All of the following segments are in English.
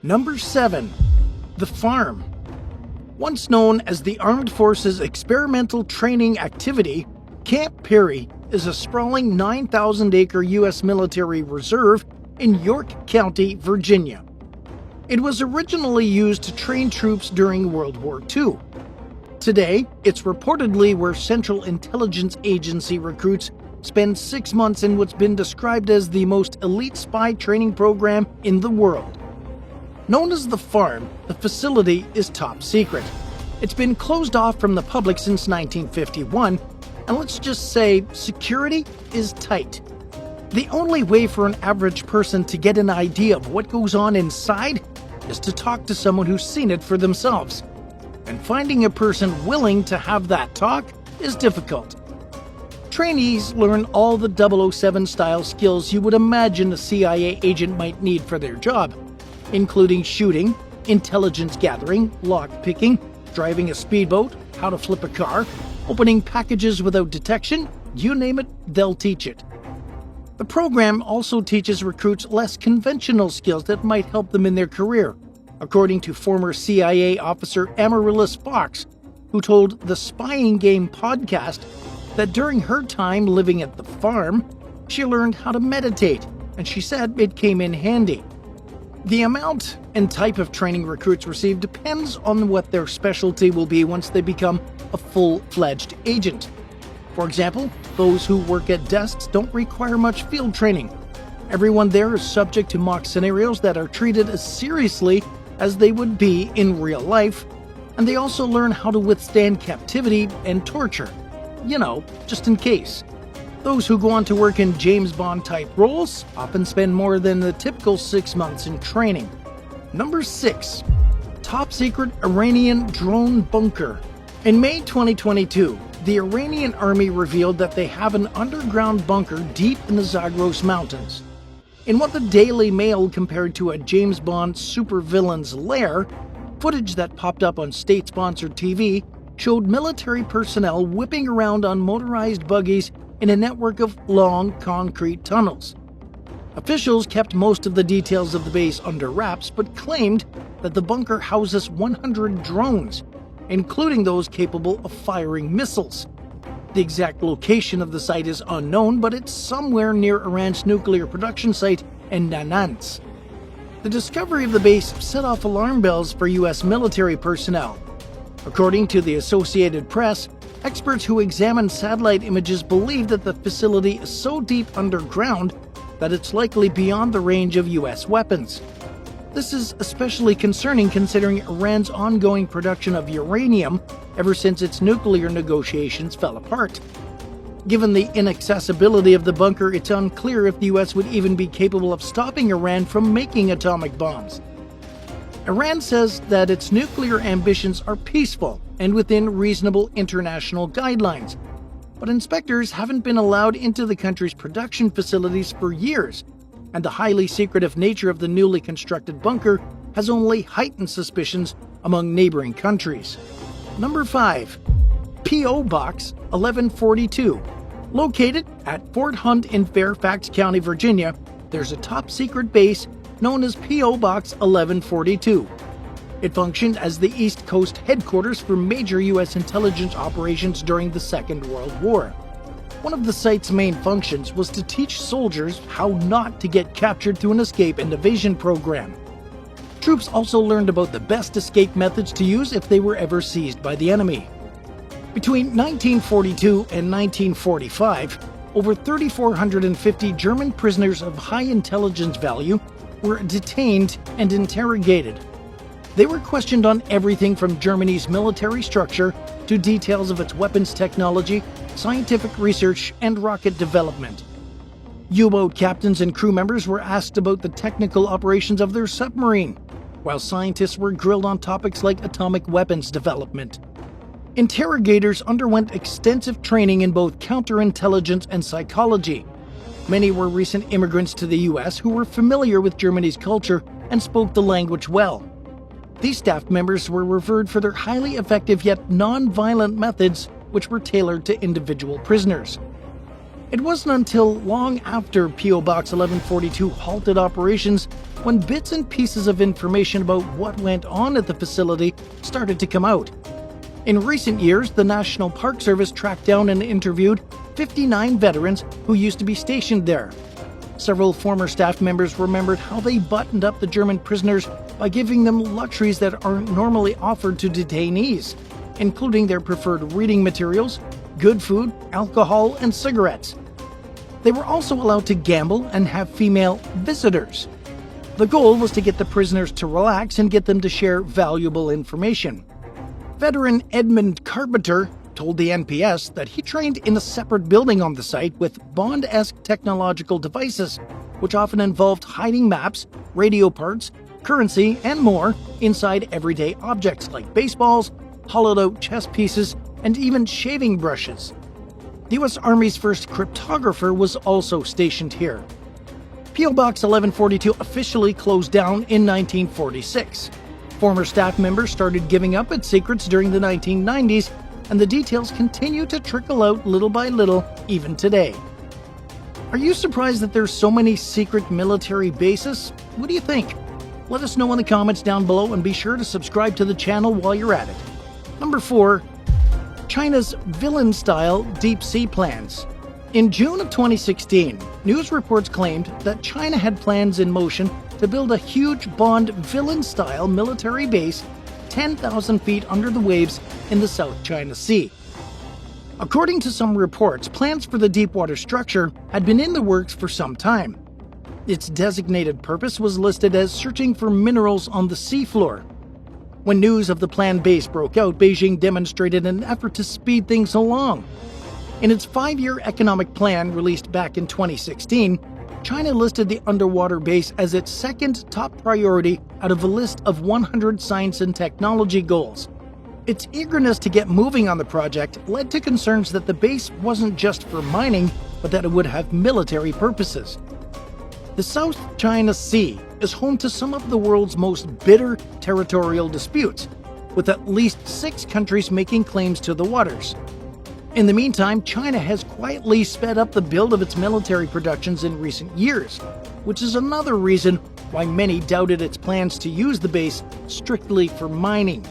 Number 7. The Farm. Once known as the Armed Forces Experimental Training Activity, Camp Peary is a sprawling 9,000-acre U.S. military reserve in York County, Virginia. It was originally used to train troops during World War II. Today, it's reportedly where Central Intelligence Agency recruits spend 6 months in what's been described as the most elite spy training program in the world. Known as the Farm, the facility is top secret. It's been closed off from the public since 1951, and let's just say security is tight. The only way for an average person to get an idea of what goes on inside is to talk to someone who's seen it for themselves. And finding a person willing to have that talk is difficult. Trainees learn all the 007-style skills you would imagine a CIA agent might need for their job, including shooting, intelligence gathering, lock-picking, driving a speedboat, how to flip a car, opening packages without detection, you name it, they'll teach it. The program also teaches recruits less conventional skills that might help them in their career, according to former CIA officer Amaryllis Fox, who told the Spying Game podcast that during her time living at the farm, she learned how to meditate, and she said it came in handy. The amount and type of training recruits receive depends on what their specialty will be once they become a full-fledged agent. For example, those who work at desks don't require much field training. Everyone there is subject to mock scenarios that are treated as seriously as they would be in real life, and they also learn how to withstand captivity and torture. Just in case. Those who go on to work in James Bond-type roles often spend more than the typical 6 months in training. Number 6. Top secret Iranian drone bunker. In May 2022, the Iranian army revealed that they have an underground bunker deep in the Zagros Mountains. In what the Daily Mail compared to a James Bond supervillain's lair, footage that popped up on state-sponsored TV showed military personnel whipping around on motorized buggies in a network of long concrete tunnels. Officials kept most of the details of the base under wraps, but claimed that the bunker houses 100 drones, including those capable of firing missiles. The exact location of the site is unknown, but it's somewhere near Iran's nuclear production site in Natanz. The discovery of the base set off alarm bells for U.S. military personnel. According to the Associated Press, experts who examined satellite images believe that the facility is so deep underground that it's likely beyond the range of U.S. weapons. This is especially concerning considering Iran's ongoing production of uranium ever since its nuclear negotiations fell apart. Given the inaccessibility of the bunker, it's unclear if the U.S. would even be capable of stopping Iran from making atomic bombs. Iran says that its nuclear ambitions are peaceful and within reasonable international guidelines, but inspectors haven't been allowed into the country's production facilities for years, and the highly secretive nature of the newly constructed bunker has only heightened suspicions among neighboring countries. Number 5. P.O. Box 1142. Located at Fort Hunt in Fairfax County, Virginia, there's a top-secret base known as P.O. Box 1142. It functioned as the East Coast headquarters for major U.S. intelligence operations during the Second World War. One of the site's main functions was to teach soldiers how not to get captured through an escape and evasion program. Troops also learned about the best escape methods to use if they were ever seized by the enemy. Between 1942 and 1945, over 3,450 German prisoners of high intelligence value were detained and interrogated. They were questioned on everything from Germany's military structure to details of its weapons technology, scientific research, and rocket development. U-boat captains and crew members were asked about the technical operations of their submarine, while scientists were grilled on topics like atomic weapons development. Interrogators underwent extensive training in both counterintelligence and psychology. Many were recent immigrants to the U.S. who were familiar with Germany's culture and spoke the language well. These staff members were revered for their highly effective yet non-violent methods, which were tailored to individual prisoners. It wasn't until long after P.O. Box 1142 halted operations when bits and pieces of information about what went on at the facility started to come out. In recent years, the National Park Service tracked down and interviewed 59 veterans who used to be stationed there. Several former staff members remembered how they buttoned up the German prisoners by giving them luxuries that aren't normally offered to detainees, including their preferred reading materials, good food, alcohol, and cigarettes. They were also allowed to gamble and have female visitors. The goal was to get the prisoners to relax and get them to share valuable information. Veteran Edmund Carpenter told the NPS that he trained in a separate building on the site with Bond-esque technological devices, which often involved hiding maps, radio parts, currency, and more inside everyday objects like baseballs, hollowed-out chess pieces, and even shaving brushes. The U.S. Army's first cryptographer was also stationed here. P.O. Box 1142 officially closed down in 1946. Former staff members started giving up its secrets during the 1990s, and the details continue to trickle out little by little even today. Are you surprised that there's so many secret military bases? What do you think? Let us know in the comments down below, and be sure to subscribe to the channel while you're at it. Number 4. China's villain-style deep-sea plans. In June of 2016, news reports claimed that China had plans in motion to build a huge Bond villain-style military base 10,000 feet under the waves in the South China Sea. According to some reports, plans for the deepwater structure had been in the works for some time. Its designated purpose was listed as searching for minerals on the seafloor. When news of the planned base broke out, Beijing demonstrated an effort to speed things along. In its 5-year economic plan released back in 2016, China listed the underwater base as its second top priority out of a list of 100 science and technology goals. Its eagerness to get moving on the project led to concerns that the base wasn't just for mining, but that it would have military purposes. The South China Sea is home to some of the world's most bitter territorial disputes, with at least 6 countries making claims to the waters. In the meantime, China has quietly sped up the build of its military productions in recent years, which is another reason why many doubted its plans to use the base strictly for mining.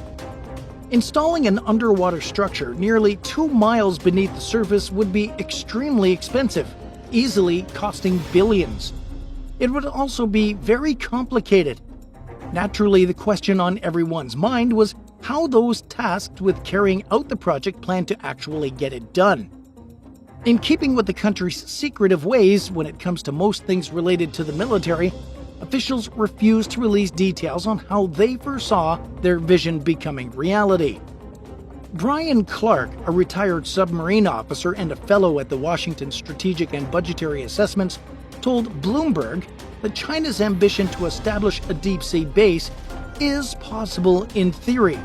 Installing an underwater structure nearly 2 miles beneath the surface would be extremely expensive, easily costing billions. It would also be very complicated. Naturally, the question on everyone's mind was how those tasked with carrying out the project plan to actually get it done. In keeping with the country's secretive ways when it comes to most things related to the military, officials refused to release details on how they foresaw their vision becoming reality. Brian Clark, a retired submarine officer and a fellow at the Washington Strategic and Budgetary Assessments, told Bloomberg that China's ambition to establish a deep-sea base is possible in theory,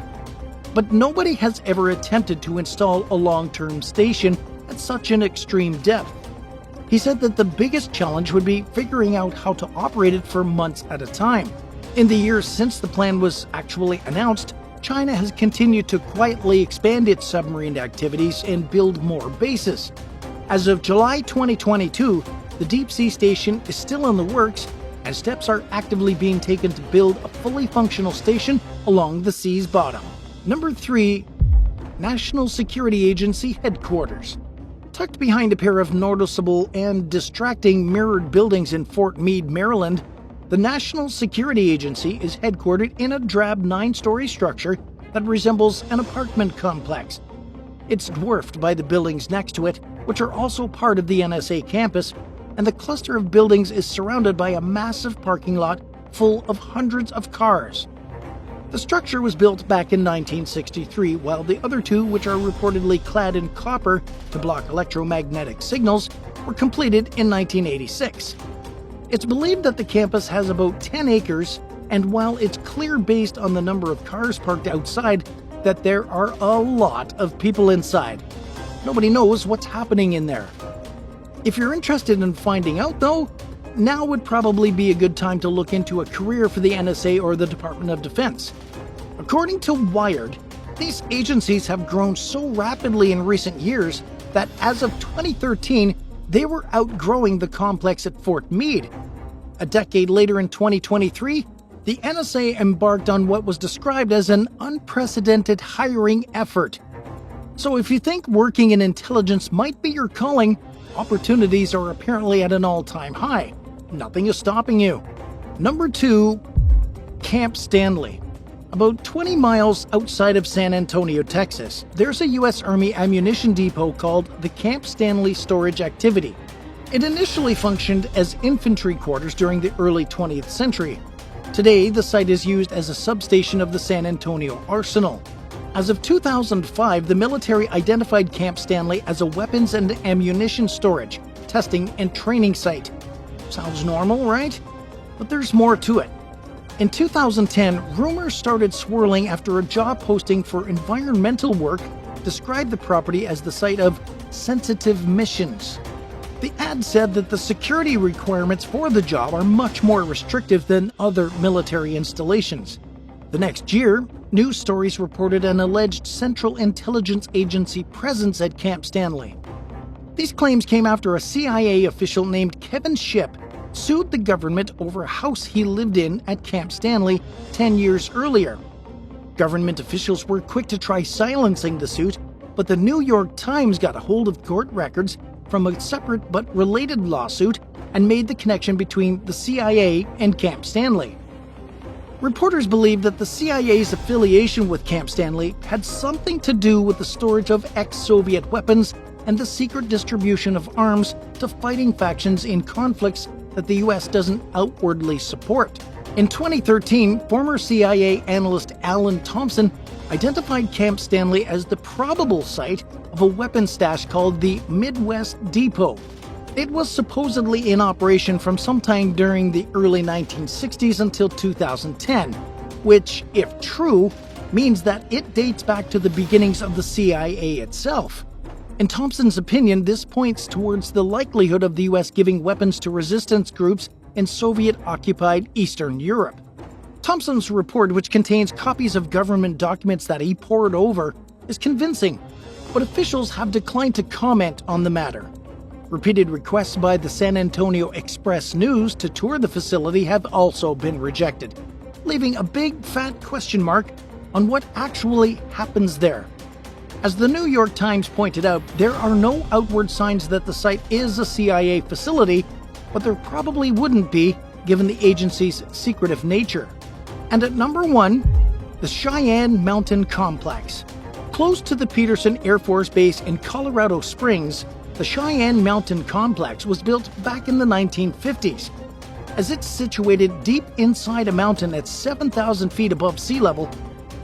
but nobody has ever attempted to install a long-term station at such an extreme depth. He said that the biggest challenge would be figuring out how to operate it for months at a time. In the years since the plan was actually announced, China has continued to quietly expand its submarine activities and build more bases. As of July 2022, the deep-sea station is still in the works, and steps are actively being taken to build a fully functional station along the sea's bottom. Number 3. National Security Agency Headquarters. Tucked behind a pair of noticeable and distracting mirrored buildings in Fort Meade, Maryland, the National Security Agency is headquartered in a drab 9-story structure that resembles an apartment complex. It's dwarfed by the buildings next to it, which are also part of the NSA campus, and the cluster of buildings is surrounded by a massive parking lot full of hundreds of cars. The structure was built back in 1963, while the other 2, which are reportedly clad in copper to block electromagnetic signals, were completed in 1986. It's believed that the campus has about 10 acres, and while it's clear based on the number of cars parked outside that there are a lot of people inside, nobody knows what's happening in there. If you're interested in finding out, though, now would probably be a good time to look into a career for the NSA or the Department of Defense. According to Wired, these agencies have grown so rapidly in recent years that as of 2013, they were outgrowing the complex at Fort Meade. A decade later in 2023, the NSA embarked on what was described as an unprecedented hiring effort. So if you think working in intelligence might be your calling, opportunities are apparently at an all-time high. Nothing is stopping you. Number 2, Camp Stanley. About 20 miles outside of San Antonio, Texas, there's a U.S. Army ammunition depot called the Camp Stanley Storage Activity. It initially functioned as infantry quarters during the early 20th century. Today, the site is used as a substation of the San Antonio Arsenal. As of 2005, the military identified Camp Stanley as a weapons and ammunition storage, testing, and training site. Sounds normal, right? But there's more to it. In 2010, rumors started swirling after a job posting for environmental work described the property as the site of sensitive missions. The ad said that the security requirements for the job are much more restrictive than other military installations. The next year, news stories reported an alleged Central Intelligence Agency presence at Camp Stanley. These claims came after a CIA official named Kevin Shipp sued the government over a house he lived in at Camp Stanley 10 years earlier. Government officials were quick to try silencing the suit, but the New York Times got a hold of court records from a separate but related lawsuit and made the connection between the CIA and Camp Stanley. Reporters believe that the CIA's affiliation with Camp Stanley had something to do with the storage of ex-Soviet weapons and the secret distribution of arms to fighting factions in conflicts that the U.S. doesn't outwardly support. In 2013, former CIA analyst Alan Thompson identified Camp Stanley as the probable site of a weapons stash called the Midwest Depot. It was supposedly in operation from sometime during the early 1960s until 2010, which, if true, means that it dates back to the beginnings of the CIA itself. In Thompson's opinion, this points towards the likelihood of the U.S. giving weapons to resistance groups in Soviet-occupied Eastern Europe. Thompson's report, which contains copies of government documents that he pored over, is convincing, but officials have declined to comment on the matter. Repeated requests by the San Antonio Express News to tour the facility have also been rejected, leaving a big fat question mark on what actually happens there. As the New York Times pointed out, there are no outward signs that the site is a CIA facility, but there probably wouldn't be given the agency's secretive nature. And at number 1, the Cheyenne Mountain Complex. Close to the Peterson Air Force Base in Colorado Springs, the Cheyenne Mountain Complex was built back in the 1950s. As it's situated deep inside a mountain at 7,000 feet above sea level,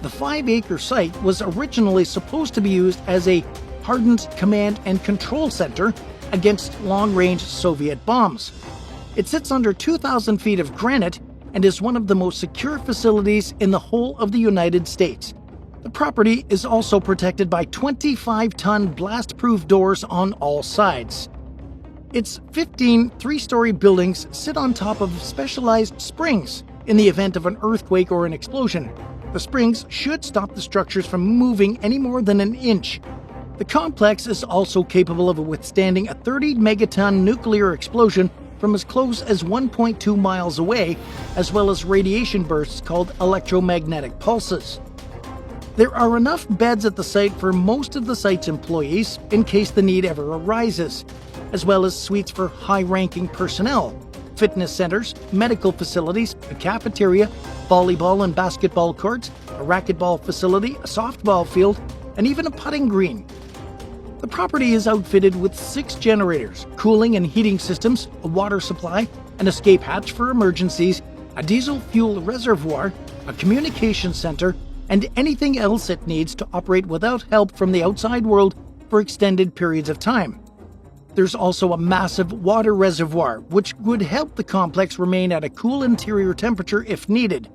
the 5-acre site was originally supposed to be used as a hardened command and control center against long-range Soviet bombs. It sits under 2,000 feet of granite and is one of the most secure facilities in the whole of the United States. The property is also protected by 25-ton blast-proof doors on all sides. Its 15 three-story buildings sit on top of specialized springs in the event of an earthquake or an explosion. The springs should stop the structures from moving any more than an inch. The complex is also capable of withstanding a 30-megaton nuclear explosion from as close as 1.2 miles away, as well as radiation bursts called electromagnetic pulses. There are enough beds at the site for most of the site's employees in case the need ever arises, as well as suites for high-ranking personnel, fitness centers, medical facilities, a cafeteria, volleyball and basketball courts, a racquetball facility, a softball field, and even a putting green. The property is outfitted with 6 generators, cooling and heating systems, a water supply, an escape hatch for emergencies, a diesel fuel reservoir, a communication center, and anything else it needs to operate without help from the outside world for extended periods of time. There's also a massive water reservoir, which would help the complex remain at a cool interior temperature if needed.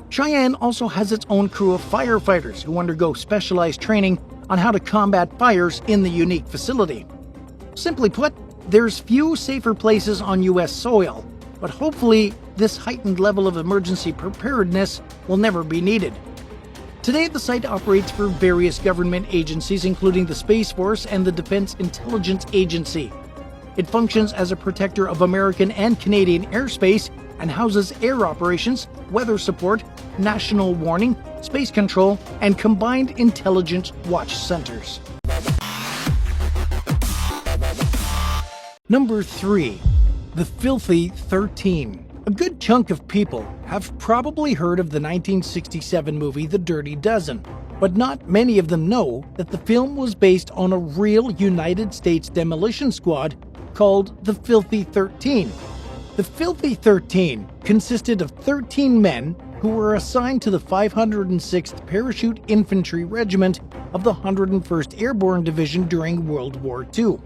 Cheyenne also has its own crew of firefighters who undergo specialized training on how to combat fires in the unique facility. Simply put, there's few safer places on U.S. soil, but hopefully this heightened level of emergency preparedness will never be needed. Today, the site operates for various government agencies, including the Space Force and the Defense Intelligence Agency. It functions as a protector of American and Canadian airspace and houses air operations, weather support, national warning, space control, and combined intelligence watch centers. Number 3. The Filthy 13. A good chunk of people have probably heard of the 1967 movie The Dirty Dozen, but not many of them know that the film was based on a real United States demolition squad called the Filthy 13. The Filthy 13 consisted of 13 men who were assigned to the 506th Parachute Infantry Regiment of the 101st Airborne Division during World War II.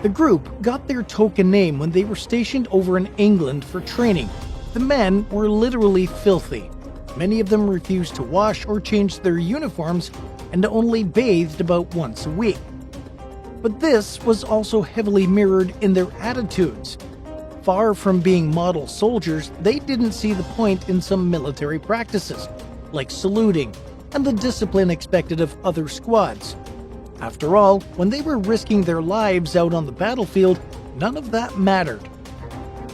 The group got their token name when they were stationed over in England for training. The men were literally filthy. Many of them refused to wash or change their uniforms and only bathed about once a week. But this was also heavily mirrored in their attitudes. Far from being model soldiers, they didn't see the point in some military practices, like saluting and the discipline expected of other squads. After all, when they were risking their lives out on the battlefield, none of that mattered.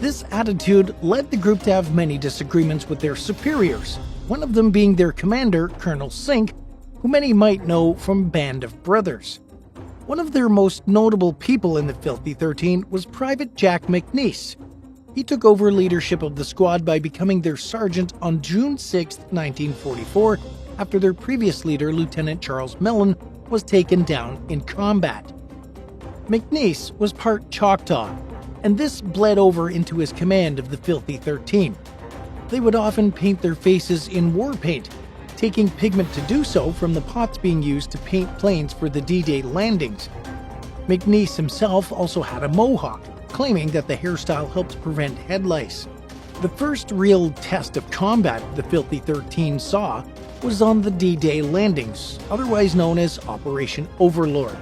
This attitude led the group to have many disagreements with their superiors, one of them being their commander, Colonel Sink, who many might know from Band of Brothers. One of their most notable people in the Filthy 13 was Private Jack McNeice. He took over leadership of the squad by becoming their sergeant on June 6, 1944, after their previous leader, Lieutenant Charles Mellon, was taken down in combat. McNeice was part Choctaw, and this bled over into his command of the Filthy 13. They would often paint their faces in war paint, taking pigment to do so from the pots being used to paint planes for the D-Day landings. McNeice himself also had a mohawk, claiming that the hairstyle helped prevent head lice. The first real test of combat the Filthy 13 saw was on the D-Day landings, otherwise known as Operation Overlord.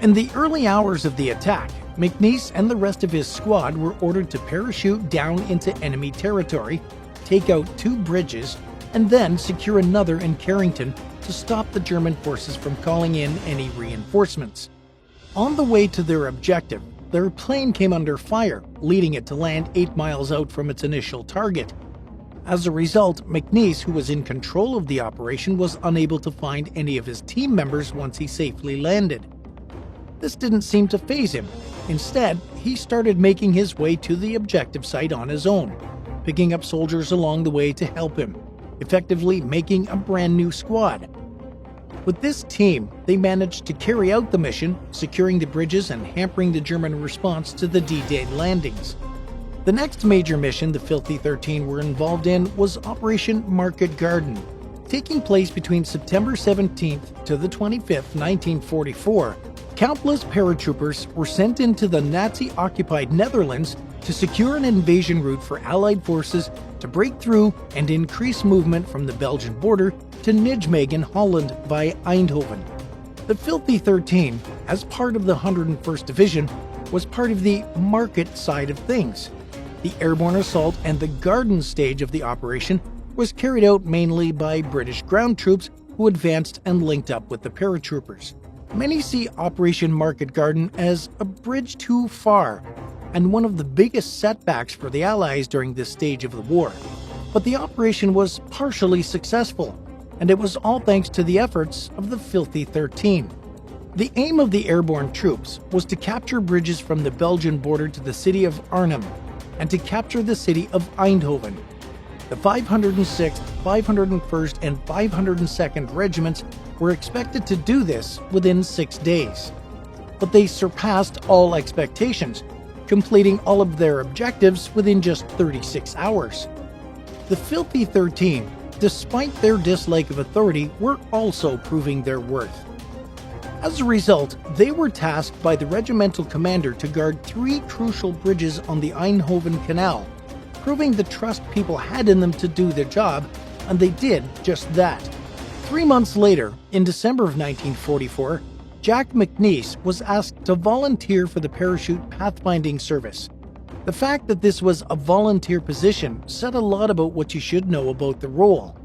In the early hours of the attack, McNeice and the rest of his squad were ordered to parachute down into enemy territory, take out 2 bridges, and then secure another in Carrington to stop the German forces from calling in any reinforcements. On the way to their objective, their plane came under fire, leading it to land 8 miles out from its initial target. As a result, McNeice, who was in control of the operation, was unable to find any of his team members once he safely landed. This didn't seem to faze him. Instead, he started making his way to the objective site on his own, picking up soldiers along the way to help him, effectively making a brand new squad. With this team, they managed to carry out the mission, securing the bridges and hampering the German response to the D-Day landings. The next major mission the Filthy 13 were involved in was Operation Market Garden. Taking place between September 17th to the 25th, 1944, countless paratroopers were sent into the Nazi-occupied Netherlands to secure an invasion route for Allied forces to break through and increase movement from the Belgian border to Nijmegen, Holland via Eindhoven. The Filthy 13, as part of the 101st Division, was part of the market side of things. The airborne assault and the garden stage of the operation was carried out mainly by British ground troops who advanced and linked up with the paratroopers. Many see Operation Market Garden as a bridge too far and one of the biggest setbacks for the Allies during this stage of the war. But the operation was partially successful, and it was all thanks to the efforts of the Filthy 13. The aim of the airborne troops was to capture bridges from the Belgian border to the city of Arnhem, and to capture the city of Eindhoven. The 506th, 501st, and 502nd Regiments were expected to do this within 6 days. But they surpassed all expectations, completing all of their objectives within just 36 hours. The Filthy 13, despite their dislike of authority, were also proving their worth. As a result, they were tasked by the regimental commander to guard 3 crucial bridges on the Eindhoven Canal, proving the trust people had in them to do their job, and they did just that. 3 months later, in December of 1944, Jack McNeice was asked to volunteer for the Parachute Pathfinding Service. The fact that this was a volunteer position said a lot about what you should know about the role.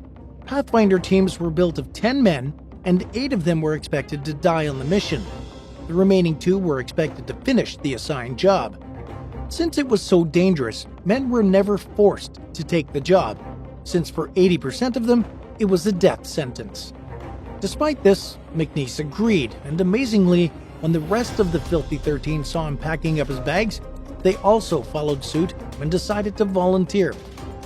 Pathfinder teams were built of 10 men, and 8 of them were expected to die on the mission. The remaining 2 were expected to finish the assigned job. Since it was so dangerous, men were never forced to take the job, since for 80% of them, it was a death sentence. Despite this, McNeice agreed, and amazingly, when the rest of the Filthy 13 saw him packing up his bags, they also followed suit and decided to volunteer.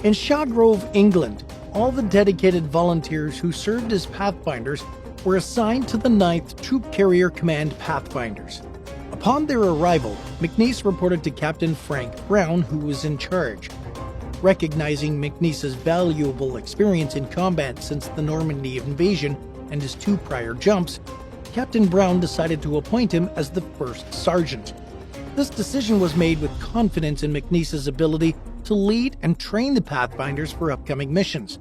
In Shawgrove, England, all the dedicated volunteers who served as Pathfinders were assigned to the 9th Troop Carrier Command Pathfinders. Upon their arrival, McNeice reported to Captain Frank Brown, who was in charge. Recognizing McNeice's valuable experience in combat since the Normandy invasion and his 2 prior jumps, Captain Brown decided to appoint him as the first sergeant. This decision was made with confidence in McNeice's ability to lead and train the Pathfinders for upcoming missions.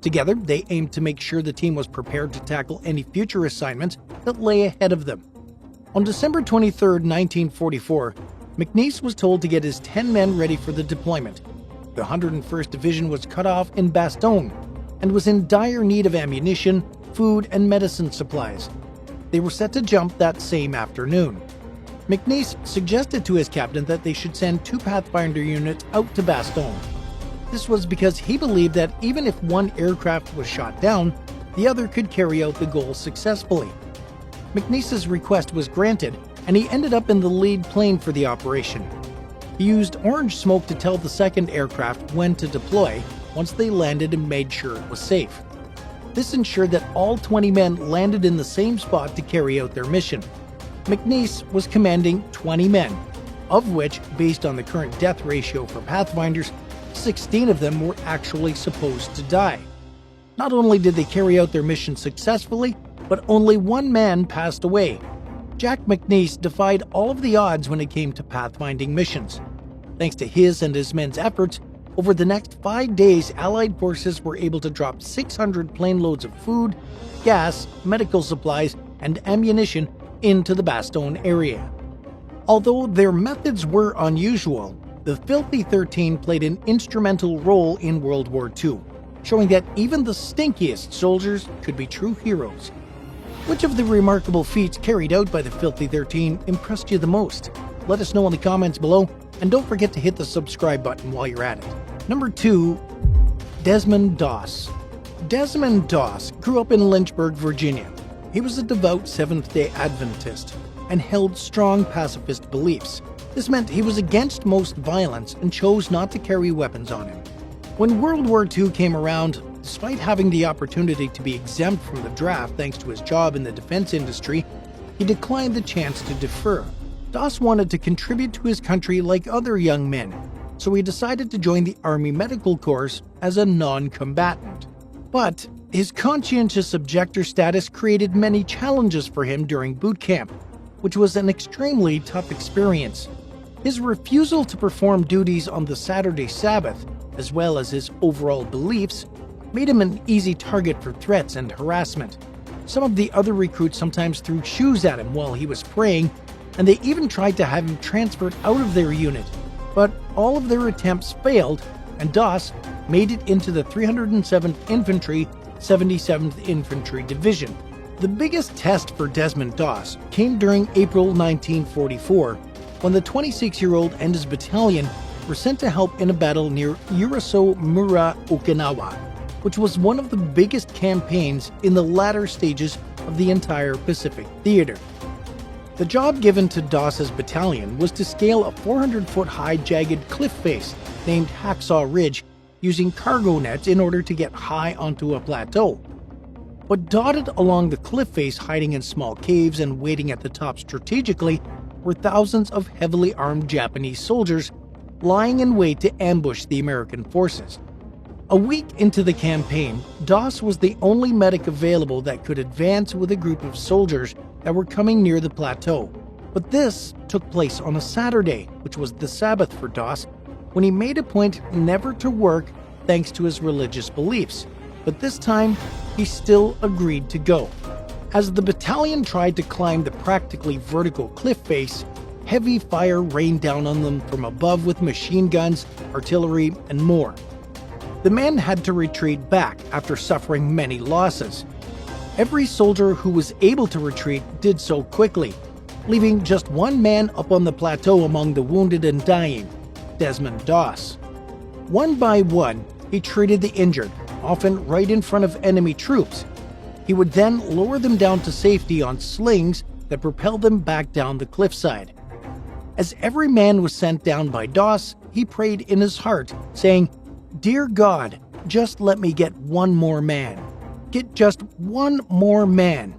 Together, they aimed to make sure the team was prepared to tackle any future assignments that lay ahead of them. On December 23, 1944, McNeice was told to get his 10 men ready for the deployment. The 101st Division was cut off in Bastogne and was in dire need of ammunition, food, and medicine supplies. They were set to jump that same afternoon. McNeice suggested to his captain that they should send 2 Pathfinder units out to Bastogne. This was because he believed that even if one aircraft was shot down, the other could carry out the goal successfully. McNeice's request was granted, and he ended up in the lead plane for the operation. He used orange smoke to tell the second aircraft when to deploy once they landed and made sure it was safe. This ensured that all 20 men landed in the same spot to carry out their mission. McNeice was commanding 20 men, of which, based on the current death ratio for Pathfinders, 16 of them were actually supposed to die. Not only did they carry out their mission successfully, but only 1 man passed away. Jack McNeice defied all of the odds when it came to pathfinding missions. Thanks to his and his men's efforts, over the next 5 days, Allied forces were able to drop 600 plane loads of food, gas, medical supplies, and ammunition into the Bastogne area. Although their methods were unusual, the Filthy 13 played an instrumental role in World War II, showing that even the stinkiest soldiers could be true heroes. Which of the remarkable feats carried out by the Filthy 13 impressed you the most? Let us know in the comments below, and don't forget to hit the subscribe button while you're at it. Number 2. Desmond Doss. Desmond Doss grew up in Lynchburg, Virginia. He was a devout Seventh-day Adventist and held strong pacifist beliefs. This meant he was against most violence and chose not to carry weapons on him. When World War II came around, despite having the opportunity to be exempt from the draft thanks to his job in the defense industry, he declined the chance to defer. Doss wanted to contribute to his country like other young men, so he decided to join the Army Medical Corps as a non-combatant. But his conscientious objector status created many challenges for him during boot camp, which was an extremely tough experience. His refusal to perform duties on the Saturday Sabbath, as well as his overall beliefs, made him an easy target for threats and harassment. Some of the other recruits sometimes threw shoes at him while he was praying, and they even tried to have him transferred out of their unit. But all of their attempts failed, and Doss made it into the 307th Infantry, 77th Infantry Division. The biggest test for Desmond Doss came during April 1944, when the 26-year-old and his battalion were sent to help in a battle near Uraso-Mura, Okinawa, which was one of the biggest campaigns in the latter stages of the entire Pacific Theater. The job given to Doss's battalion was to scale a 400-foot-high jagged cliff face named Hacksaw Ridge using cargo nets in order to get high onto a plateau. But dotted along the cliff face, hiding in small caves and waiting at the top strategically, were thousands of heavily armed Japanese soldiers lying in wait to ambush the American forces. A week into the campaign, Doss was the only medic available that could advance with a group of soldiers that were coming near the plateau. But this took place on a Saturday, which was the Sabbath for Doss, when he made a point never to work thanks to his religious beliefs. But this time, he still agreed to go. As the battalion tried to climb the practically vertical cliff face, heavy fire rained down on them from above with machine guns, artillery, and more. The men had to retreat back after suffering many losses. Every soldier who was able to retreat did so quickly. leaving just one man up on the plateau among the wounded and dying, Desmond Doss. One by one, he treated the injured, often right in front of enemy troops. He would then lower them down to safety on slings that propelled them back down the cliffside. As every man was sent down by Doss, he prayed in his heart, saying, "Dear God, just let me get one more man. Get just one more man."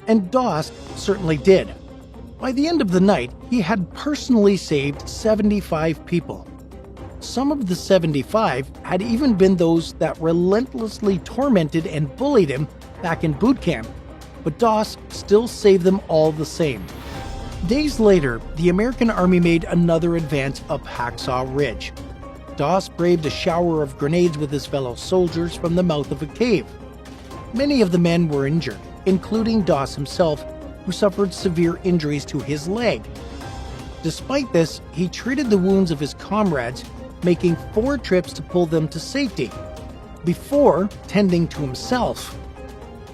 And Doss certainly did. By the end of the night, he had personally saved 75 people. Some of the 75 had even been those that relentlessly tormented and bullied him back in boot camp, but Doss still saved them all the same. Days later, the American Army made another advance up Hacksaw Ridge. Doss braved a shower of grenades with his fellow soldiers from the mouth of a cave. Many of the men were injured, including Doss himself, who suffered severe injuries to his leg. Despite this, he treated the wounds of his comrades, making 4 trips to pull them to safety. Before tending to himself,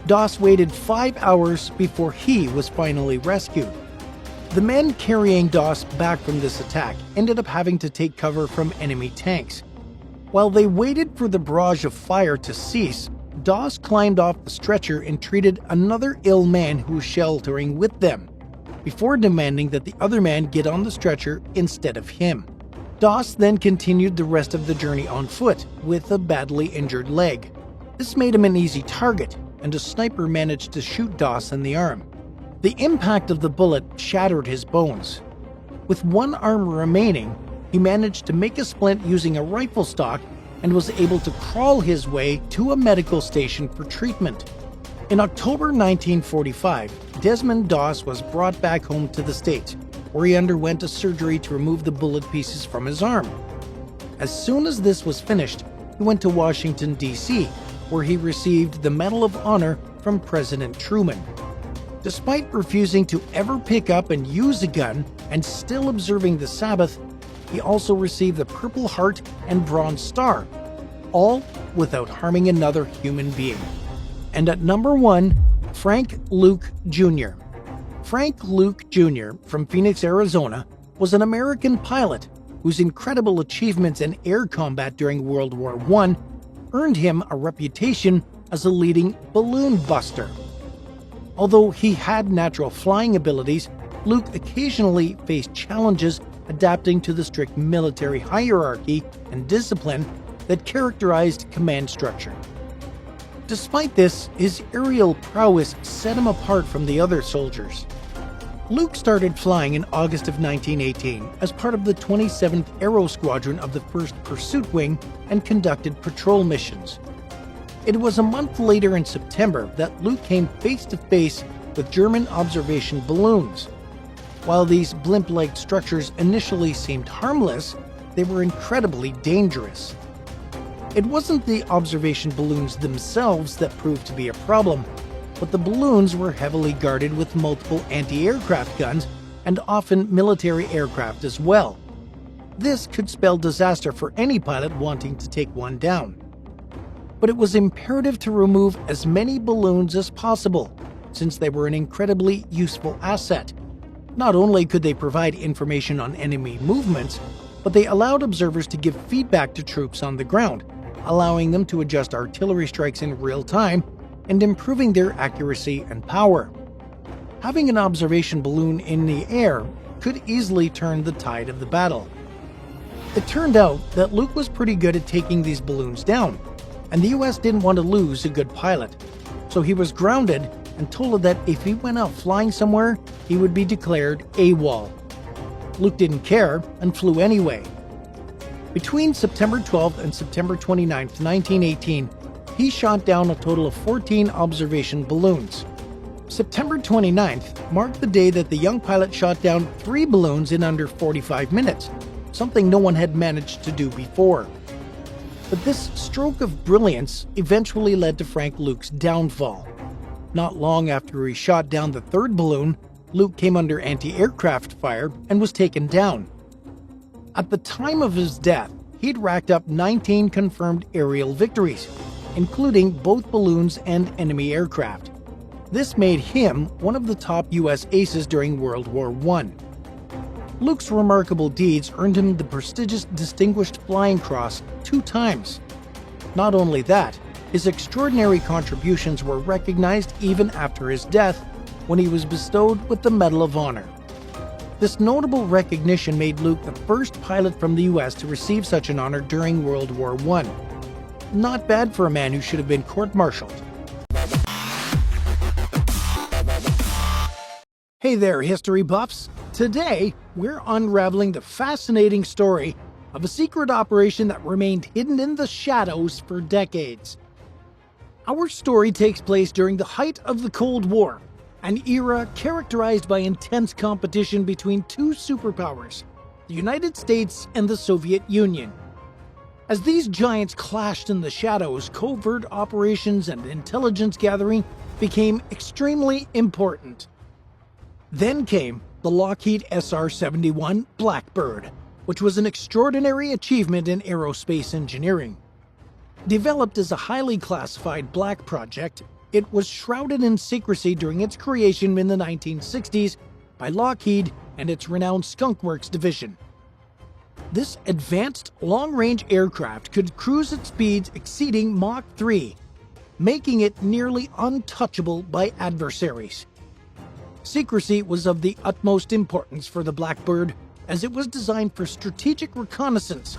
Doss waited 5 hours before he was finally rescued. The men carrying Doss back from this attack ended up having to take cover from enemy tanks. While they waited for the barrage of fire to cease, Doss climbed off the stretcher and treated another ill man who was sheltering with them, before demanding that the other man get on the stretcher instead of him. Doss then continued the rest of the journey on foot with a badly injured leg. This made him an easy target, and a sniper managed to shoot Doss in the arm. The impact of the bullet shattered his bones. With one arm remaining, he managed to make a splint using a rifle stock and was able to crawl his way to a medical station for treatment. In October 1945, Desmond Doss was brought back home to the States, where he underwent a surgery to remove the bullet pieces from his arm. As soon as this was finished, he went to Washington, D.C., where he received the Medal of Honor from President Truman. Despite refusing to ever pick up and use a gun and still observing the Sabbath, he also received the Purple Heart and Bronze Star, all without harming another human being. And at number 1, Frank Luke Jr. Frank Luke Jr. from Phoenix, Arizona, was an American pilot whose incredible achievements in air combat during World War I earned him a reputation as a leading balloon buster. Although he had natural flying abilities, Luke occasionally faced challenges adapting to the strict military hierarchy and discipline that characterized command structure. Despite this, his aerial prowess set him apart from the other soldiers. Luke started flying in August of 1918 as part of the 27th Aero Squadron of the 1st Pursuit Wing and conducted patrol missions. It was a month later in September that Luke came face to face with German observation balloons. While these blimp-like structures initially seemed harmless, they were incredibly dangerous. It wasn't the observation balloons themselves that proved to be a problem, but the balloons were heavily guarded with multiple anti-aircraft guns and often military aircraft as well. This could spell disaster for any pilot wanting to take one down. But it was imperative to remove as many balloons as possible, since they were an incredibly useful asset. Not only could they provide information on enemy movements, but they allowed observers to give feedback to troops on the ground, allowing them to adjust artillery strikes in real time and improving their accuracy and power. Having an observation balloon in the air could easily turn the tide of the battle. It turned out that Luke was pretty good at taking these balloons down, and the US didn't want to lose a good pilot, so he was grounded and told that if he went out flying somewhere, he would be declared AWOL. Luke didn't care and flew anyway. Between September 12th and September 29th, 1918, he shot down a total of 14 observation balloons. September 29th marked the day that the young pilot shot down 3 balloons in under 45 minutes, something no one had managed to do before. But this stroke of brilliance eventually led to Frank Luke's downfall. Not long after he shot down the 3rd balloon, Luke came under anti-aircraft fire and was taken down. At the time of his death, he'd racked up 19 confirmed aerial victories, including both balloons and enemy aircraft. This made him one of the top US aces during World War I. Luke's remarkable deeds earned him the prestigious Distinguished Flying Cross 2 times. Not only that, his extraordinary contributions were recognized even after his death, when he was bestowed with the Medal of Honor. This notable recognition made Luke the first pilot from the US to receive such an honor during World War I. Not bad for a man who should have been court-martialed. Hey there, history buffs! Today, we're unraveling the fascinating story of a secret operation that remained hidden in the shadows for decades. Our story takes place during the height of the Cold War, an era characterized by intense competition between 2 superpowers, the United States and the Soviet Union. As these giants clashed in the shadows, covert operations and intelligence gathering became extremely important. Then came the Lockheed SR-71 Blackbird, which was an extraordinary achievement in aerospace engineering. Developed as a highly classified black project, it was shrouded in secrecy during its creation in the 1960s by Lockheed and its renowned Skunk Works division. This advanced long-range aircraft could cruise at speeds exceeding Mach 3, making it nearly untouchable by adversaries. Secrecy was of the utmost importance for the Blackbird, as it was designed for strategic reconnaissance,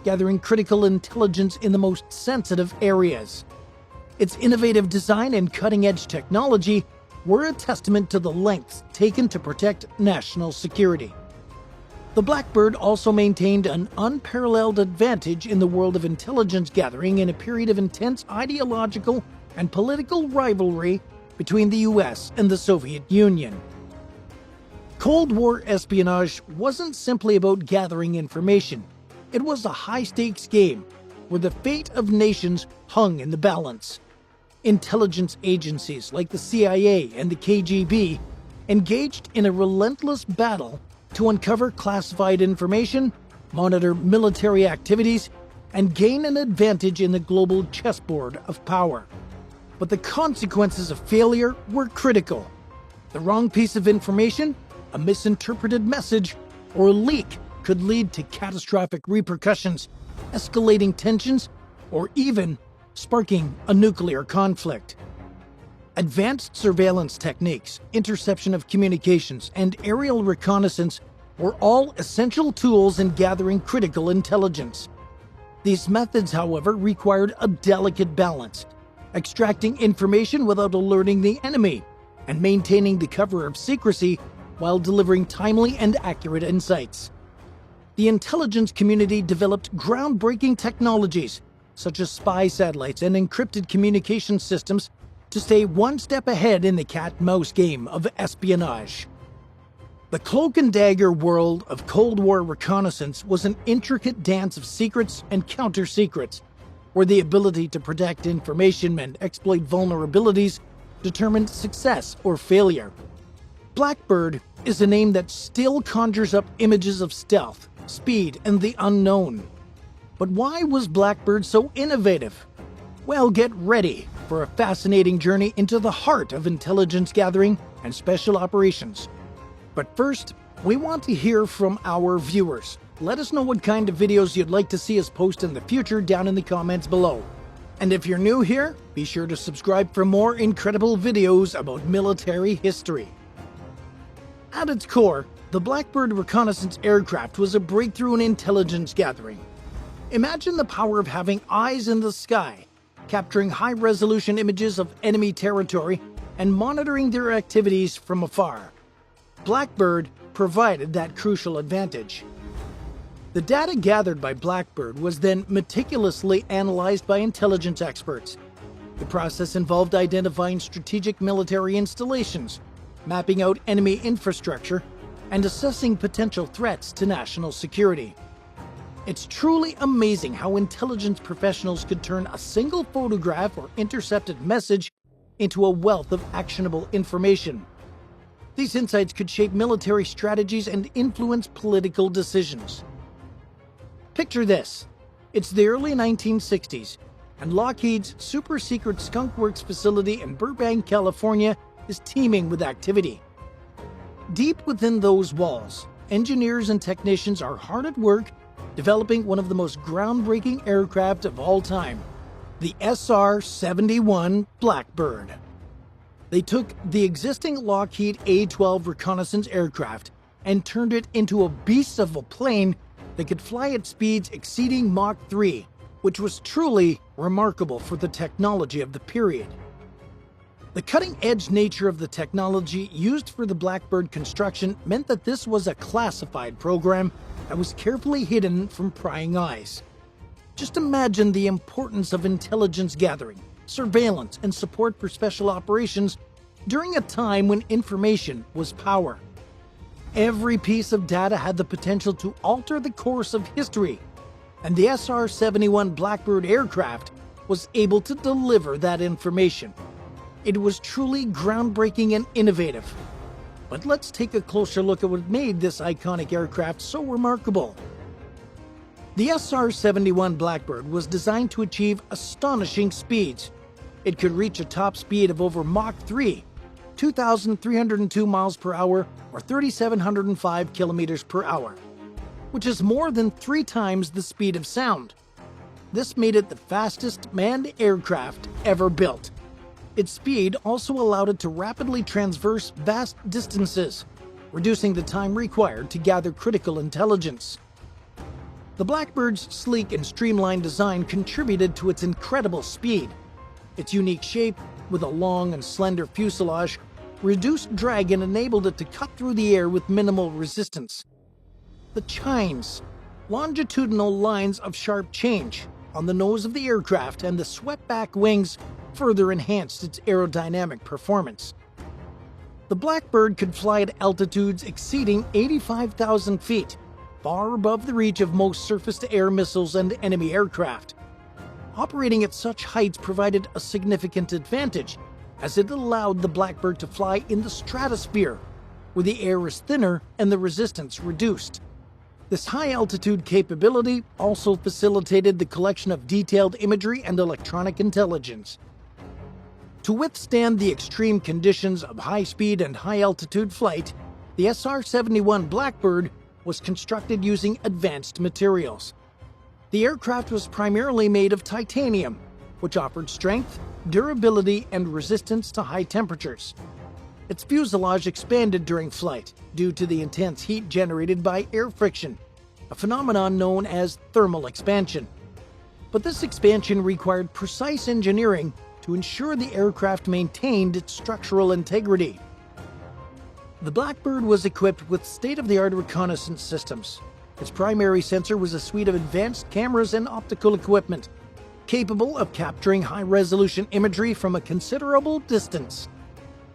gathering critical intelligence in the most sensitive areas. Its innovative design and cutting-edge technology were a testament to the lengths taken to protect national security. The Blackbird also maintained an unparalleled advantage in the world of intelligence gathering in a period of intense ideological and political rivalry between the US and the Soviet Union. Cold War espionage wasn't simply about gathering information. It was a high-stakes game where the fate of nations hung in the balance. Intelligence agencies like the CIA and the KGB engaged in a relentless battle to uncover classified information, monitor military activities, and gain an advantage in the global chessboard of power. But the consequences of failure were critical. The wrong piece of information, a misinterpreted message, or a leak could lead to catastrophic repercussions, escalating tensions, or even sparking a nuclear conflict. Advanced surveillance techniques, interception of communications, and aerial reconnaissance were all essential tools in gathering critical intelligence. These methods, however, required a delicate balance, extracting information without alerting the enemy, and maintaining the cover of secrecy while delivering timely and accurate insights. The intelligence community developed groundbreaking technologies, such as spy satellites and encrypted communication systems, to stay one step ahead in the cat-mouse game of espionage. The cloak and dagger world of Cold War reconnaissance was an intricate dance of secrets and counter-secrets, where the ability to protect information and exploit vulnerabilities determined success or failure. Blackbird is a name that still conjures up images of stealth, speed, and the unknown. But why was Blackbird so innovative? Well, get ready for a fascinating journey into the heart of intelligence gathering and special operations. But first, we want to hear from our viewers. Let us know what kind of videos you'd like to see us post in the future down in the comments below. And if you're new here, be sure to subscribe for more incredible videos about military history. At its core, the Blackbird reconnaissance aircraft was a breakthrough in intelligence gathering. Imagine the power of having eyes in the sky, capturing high-resolution images of enemy territory and monitoring their activities from afar. Blackbird provided that crucial advantage. The data gathered by Blackbird was then meticulously analyzed by intelligence experts. The process involved identifying strategic military installations, mapping out enemy infrastructure, and assessing potential threats to national security. It's truly amazing how intelligence professionals could turn a single photograph or intercepted message into a wealth of actionable information. These insights could shape military strategies and influence political decisions. Picture this. It's the early 1960s, and Lockheed's super-secret Skunk Works facility in Burbank, California is teeming with activity. Deep within those walls, engineers and technicians are hard at work developing one of the most groundbreaking aircraft of all time, the SR-71 Blackbird. They took the existing Lockheed A-12 reconnaissance aircraft and turned it into a beast of a plane that could fly at speeds exceeding Mach 3, which was truly remarkable for the technology of the period. The cutting-edge nature of the technology used for the Blackbird construction meant that this was a classified program that was carefully hidden from prying eyes. Just imagine the importance of intelligence gathering, surveillance, and support for special operations during a time when information was power. Every piece of data had the potential to alter the course of history, and the SR-71 Blackbird aircraft was able to deliver that information. It was truly groundbreaking and innovative. But let's take a closer look at what made this iconic aircraft so remarkable. The SR-71 Blackbird was designed to achieve astonishing speeds. It could reach a top speed of over Mach 3, 2,302 miles per hour or 3,705 kilometers per hour, which is more than 3 times the speed of sound. This made it the fastest manned aircraft ever built. Its speed also allowed it to rapidly traverse vast distances, reducing the time required to gather critical intelligence. The Blackbird's sleek and streamlined design contributed to its incredible speed. Its unique shape, with a long and slender fuselage, reduced drag and enabled it to cut through the air with minimal resistance. The chines, longitudinal lines of sharp change on the nose of the aircraft, and the swept-back wings further enhanced its aerodynamic performance. The Blackbird could fly at altitudes exceeding 85,000 feet, far above the reach of most surface-to-air missiles and enemy aircraft. Operating at such heights provided a significant advantage, as it allowed the Blackbird to fly in the stratosphere, where the air is thinner and the resistance reduced. This high-altitude capability also facilitated the collection of detailed imagery and electronic intelligence. To withstand the extreme conditions of high-speed and high-altitude flight, the SR-71 Blackbird was constructed using advanced materials. The aircraft was primarily made of titanium, which offered strength, durability, and resistance to high temperatures. Its fuselage expanded during flight due to the intense heat generated by air friction, a phenomenon known as thermal expansion. But this expansion required precise engineering to ensure the aircraft maintained its structural integrity. The Blackbird was equipped with state-of-the-art reconnaissance systems. Its primary sensor was a suite of advanced cameras and optical equipment, capable of capturing high-resolution imagery from a considerable distance.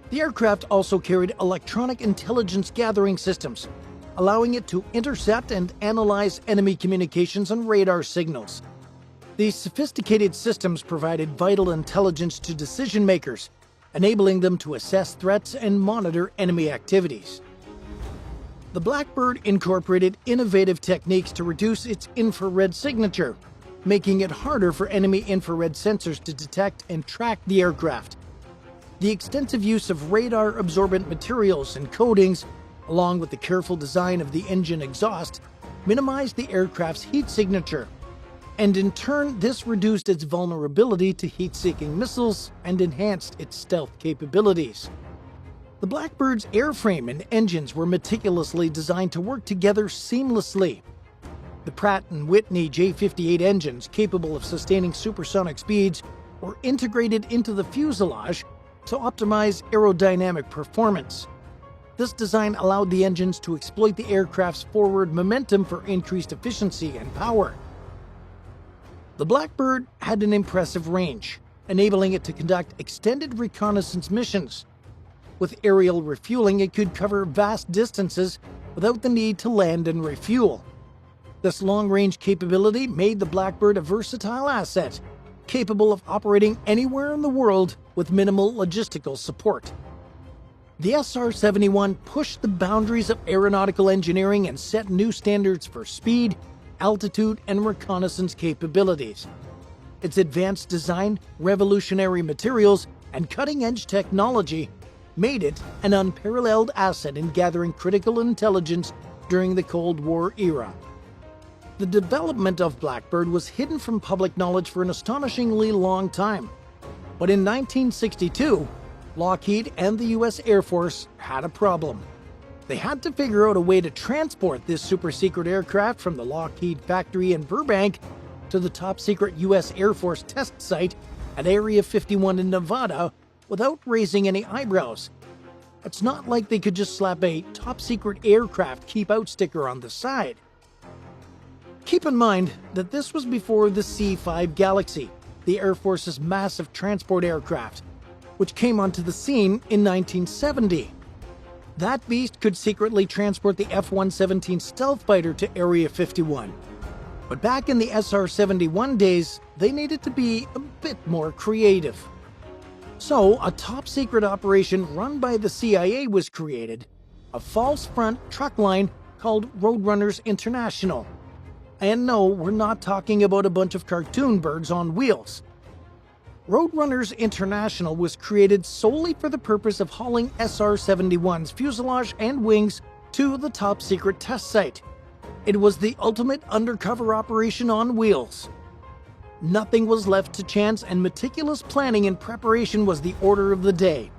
The aircraft also carried electronic intelligence gathering systems, allowing it to intercept and analyze enemy communications and radar signals. These sophisticated systems provided vital intelligence to decision-makers, enabling them to assess threats and monitor enemy activities. The Blackbird incorporated innovative techniques to reduce its infrared signature, making it harder for enemy infrared sensors to detect and track the aircraft. The extensive use of radar-absorbent materials and coatings, along with the careful design of the engine exhaust, minimized the aircraft's heat signature, and in turn this reduced its vulnerability to heat-seeking missiles and enhanced its stealth capabilities. The Blackbird's airframe and engines were meticulously designed to work together seamlessly. The Pratt & Whitney J58 engines, capable of sustaining supersonic speeds, were integrated into the fuselage to optimize aerodynamic performance. This design allowed the engines to exploit the aircraft's forward momentum for increased efficiency and power. The Blackbird had an impressive range, enabling it to conduct extended reconnaissance missions. With aerial refueling, it could cover vast distances without the need to land and refuel. This long-range capability made the Blackbird a versatile asset, capable of operating anywhere in the world with minimal logistical support. The SR-71 pushed the boundaries of aeronautical engineering and set new standards for speed, altitude, and reconnaissance capabilities. Its advanced design, revolutionary materials, and cutting-edge technology made it an unparalleled asset in gathering critical intelligence during the Cold War era. The development of Blackbird was hidden from public knowledge for an astonishingly long time. But in 1962, Lockheed and the US Air Force had a problem. They had to figure out a way to transport this super-secret aircraft from the Lockheed factory in Burbank to the top-secret US Air Force test site at Area 51 in Nevada without raising any eyebrows. It's not like they could just slap a top-secret aircraft keep-out sticker on the side. Keep in mind that this was before the C-5 Galaxy, the Air Force's massive transport aircraft, which came onto the scene in 1970. That beast could secretly transport the F-117 stealth fighter to Area 51. But back in the SR-71 days, they needed to be a bit more creative. So, a top-secret operation run by the CIA was created, a false front truck line called Roadrunners International. And no, we're not talking about a bunch of cartoon birds on wheels. Roadrunners International was created solely for the purpose of hauling SR-71's fuselage and wings to the top-secret test site. It was the ultimate undercover operation on wheels. Nothing was left to chance, and meticulous planning and preparation was the order of the day.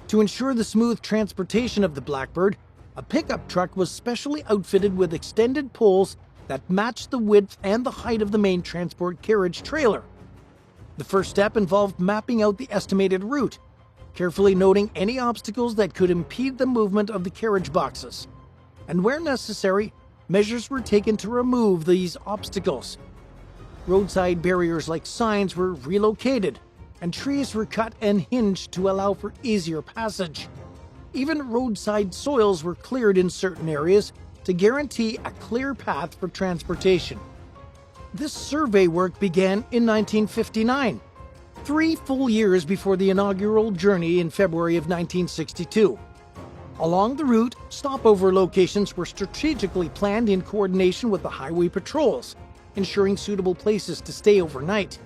To ensure the smooth transportation of the Blackbird, a pickup truck was specially outfitted with extended poles that matched the width and the height of the main transport carriage trailer. The first step involved mapping out the estimated route, carefully noting any obstacles that could impede the movement of the carriage boxes. And where necessary, measures were taken to remove these obstacles. Roadside barriers like signs were relocated, and trees were cut and hinged to allow for easier passage. Even roadside soils were cleared in certain areas to guarantee a clear path for transportation. This survey work began in 1959, 3 full years before the inaugural journey in February of 1962. Along the route, stopover locations were strategically planned in coordination with the highway patrols, ensuring suitable places to stay overnight.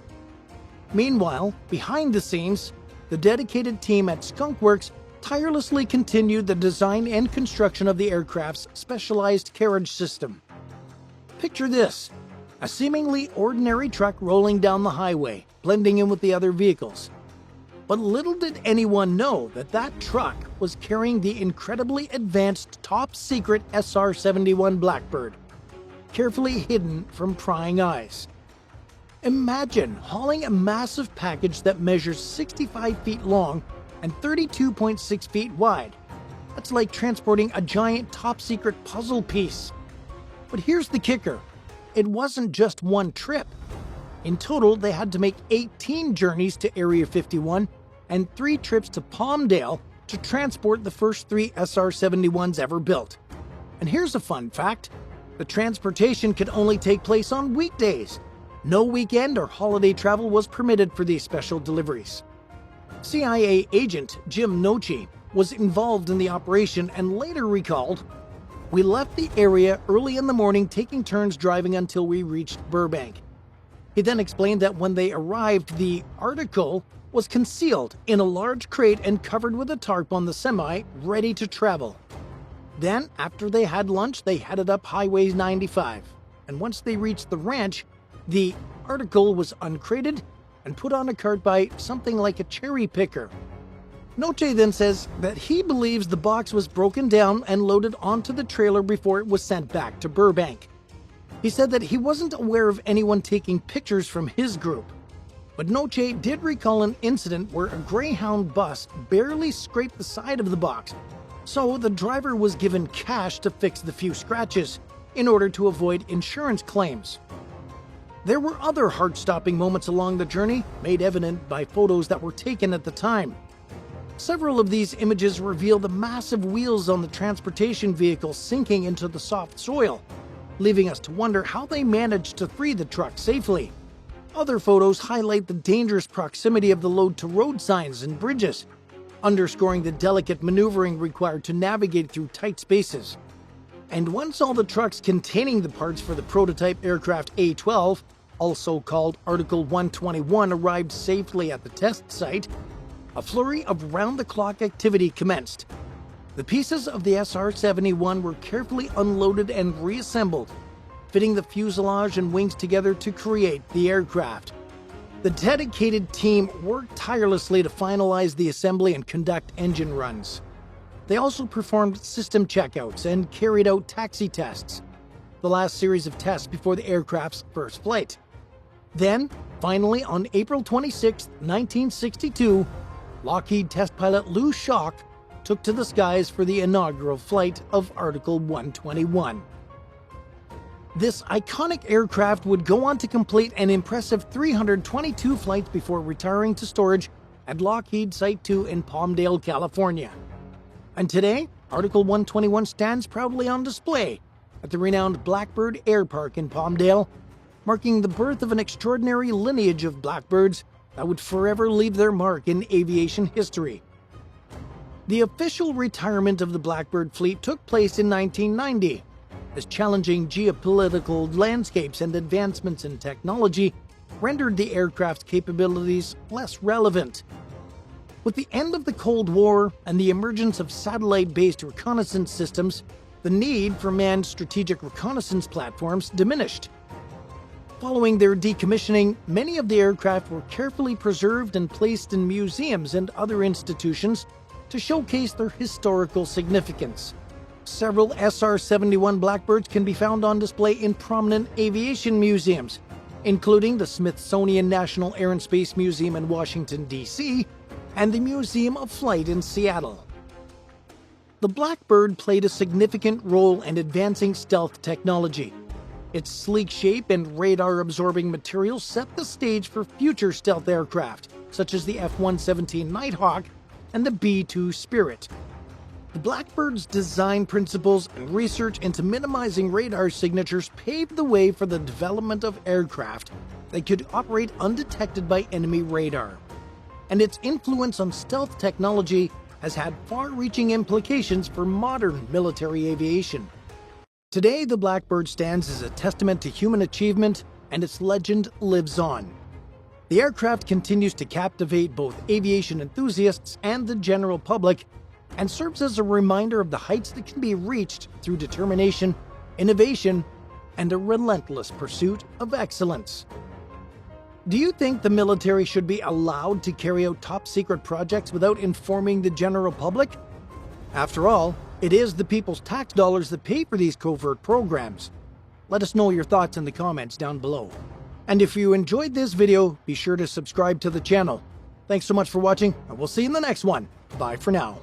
Meanwhile, behind the scenes, the dedicated team at Skunk Works tirelessly continued the design and construction of the aircraft's specialized carriage system. Picture this: a seemingly ordinary truck rolling down the highway, blending in with the other vehicles. But little did anyone know that that truck was carrying the incredibly advanced top-secret SR-71 Blackbird, carefully hidden from prying eyes. Imagine hauling a massive package that measures 65 feet long and 32.6 feet wide. That's like transporting a giant top-secret puzzle piece. But here's the kicker: it wasn't just one trip. In total, they had to make 18 journeys to Area 51 and 3 trips to Palmdale to transport the first 3 SR-71s ever built. And here's a fun fact: the transportation could only take place on weekdays. No weekend or holiday travel was permitted for these special deliveries. CIA agent Jim Noche was involved in the operation and later recalled, "We left the area early in the morning, taking turns driving until we reached Burbank." He then explained that when they arrived, the article was concealed in a large crate and covered with a tarp on the semi, ready to travel. Then, after they had lunch, they headed up Highway 95, and once they reached the ranch, the article was uncrated and put on a cart by something like a cherry picker. Noche then says that he believes the box was broken down and loaded onto the trailer before it was sent back to Burbank. He said that he wasn't aware of anyone taking pictures from his group, but Noche did recall an incident where a Greyhound bus barely scraped the side of the box, so the driver was given cash to fix the few scratches in order to avoid insurance claims. There were other heart-stopping moments along the journey, made evident by photos that were taken at the time. Several of these images reveal the massive wheels on the transportation vehicle sinking into the soft soil, leaving us to wonder how they managed to free the truck safely. Other photos highlight the dangerous proximity of the load to road signs and bridges, underscoring the delicate maneuvering required to navigate through tight spaces. And once all the trucks containing the parts for the prototype aircraft A-12, also called Article 121, arrived safely at the test site, a flurry of round-the-clock activity commenced. The pieces of the SR-71 were carefully unloaded and reassembled, fitting the fuselage and wings together to create the aircraft. The dedicated team worked tirelessly to finalize the assembly and conduct engine runs. They also performed system checkouts and carried out taxi tests, the last series of tests before the aircraft's first flight. Then, finally, on April 26, 1962, Lockheed test pilot Lou Schock took to the skies for the inaugural flight of Article 121. This iconic aircraft would go on to complete an impressive 322 flights before retiring to storage at Lockheed Site 2 in Palmdale, California. And today, Article 121 stands proudly on display at the renowned Blackbird Air Park in Palmdale, marking the birth of an extraordinary lineage of Blackbirds that would forever leave their mark in aviation history. The official retirement of the Blackbird fleet took place in 1990, as challenging geopolitical landscapes and advancements in technology rendered the aircraft's capabilities less relevant. With the end of the Cold War and the emergence of satellite-based reconnaissance systems, the need for manned strategic reconnaissance platforms diminished. Following their decommissioning, many of the aircraft were carefully preserved and placed in museums and other institutions to showcase their historical significance. Several SR-71 Blackbirds can be found on display in prominent aviation museums, including the Smithsonian National Air and Space Museum in Washington, D.C., and the Museum of Flight in Seattle. The Blackbird played a significant role in advancing stealth technology. Its sleek shape and radar-absorbing material set the stage for future stealth aircraft, such as the F-117 Nighthawk and the B-2 Spirit. The Blackbird's design principles and research into minimizing radar signatures paved the way for the development of aircraft that could operate undetected by enemy radar. And its influence on stealth technology has had far-reaching implications for modern military aviation. Today, the Blackbird stands as a testament to human achievement, and its legend lives on. The aircraft continues to captivate both aviation enthusiasts and the general public, and serves as a reminder of the heights that can be reached through determination, innovation, and a relentless pursuit of excellence. Do you think the military should be allowed to carry out top-secret projects without informing the general public? After all, it is the people's tax dollars that pay for these covert programs. Let us know your thoughts in the comments down below. And if you enjoyed this video, be sure to subscribe to the channel. Thanks so much for watching, and we'll see you in the next one. Bye for now.